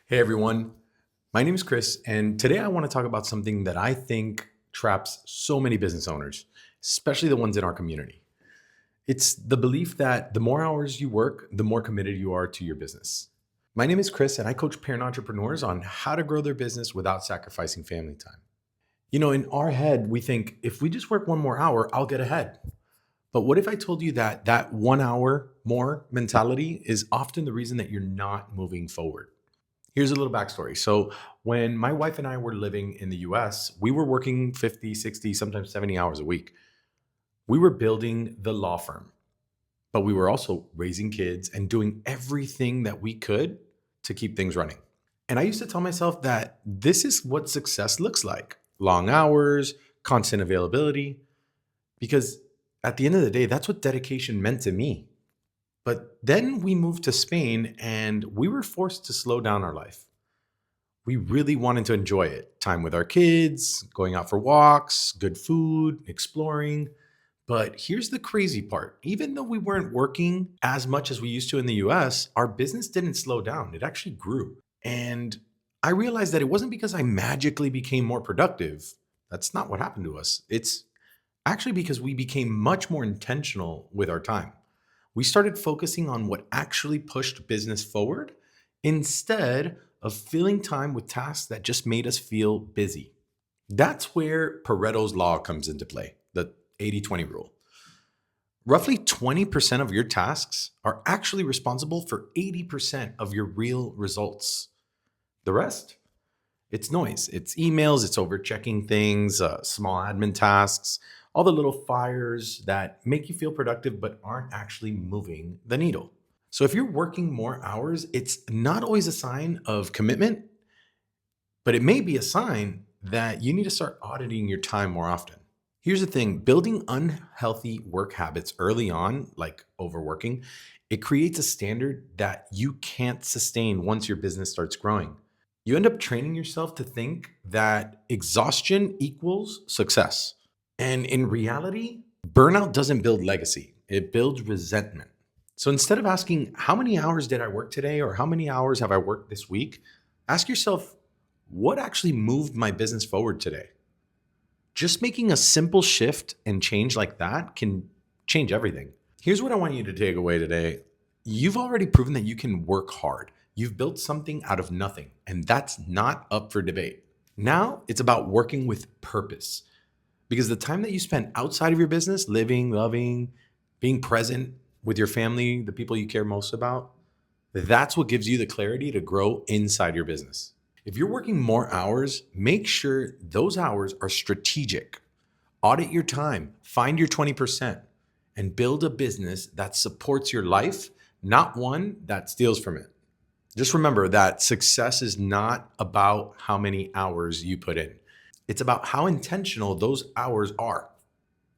Hey everyone, my name is Chris, and today I want to talk about something that I think traps so many business owners, especially the ones in our community. It's the belief that the more hours you work, the more committed you are to your business. My name is Chris, and I coach parent entrepreneurs on how to grow their business without sacrificing family time. In our head, we think if we just work one more hour, I'll get ahead. But what if I told you that that 1 hour more mentality is often the reason that you're not moving forward? Here's a little backstory. So, when my wife and I were living in the US, we were working 50, 60, sometimes 70 hours a week. We were building the law firm, but we were also raising kids and doing everything that we could to keep things running. And I used to tell myself that this is what success looks like: long hours, constant availability, because at the end of the day, that's what dedication meant to me. But then we moved to Spain and we were forced to slow down our life. We really wanted to enjoy it: time with our kids, going out for walks, good food, exploring. But here's the crazy part: even though we weren't working as much as we used to in the US, our business didn't slow down. It actually grew. And I realized that it wasn't because I magically became more productive. That's not what happened to us. It's actually because we became much more intentional with our time. We started focusing on what actually pushed business forward instead of filling time with tasks that just made us feel busy. That's where Pareto's law comes into play, the 80/20 rule. Roughly 20% of your tasks are actually responsible for 80% of your real results. The rest, it's noise. It's emails, it's overchecking things, small admin tasks, all the little fires that make you feel productive but aren't actually moving the needle. So if you're working more hours, it's not always a sign of commitment, but it may be a sign that you need to start auditing your time more often. Here's the thing: building unhealthy work habits early on, like overworking, it creates a standard that you can't sustain once your business starts growing. You end up training yourself to think that exhaustion equals success. And in reality, burnout doesn't build legacy, it builds resentment. So instead of asking, how many hours did I work today, or how many hours have I worked this week? Ask yourself, what actually moved my business forward today? Just making a simple shift and change like that can change everything. Here's what I want you to take away today: you've already proven that you can work hard. You've built something out of nothing, and that's not up for debate. Now it's about working with purpose, because the time that you spend outside of your business, living, loving, being present with your family, the people you care most about, that's what gives you the clarity to grow inside your business. If you're working more hours, make sure those hours are strategic. Audit your time, find your 20%, and build a business that supports your life, not one that steals from it. Just remember that success is not about how many hours you put in. It's about how intentional those hours are.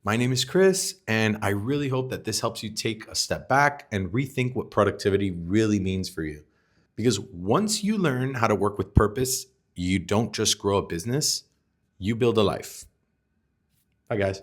My name is Chris, and I really hope that this helps you take a step back and rethink what productivity really means for you. Because once you learn how to work with purpose, you don't just grow a business, you build a life. Bye, guys.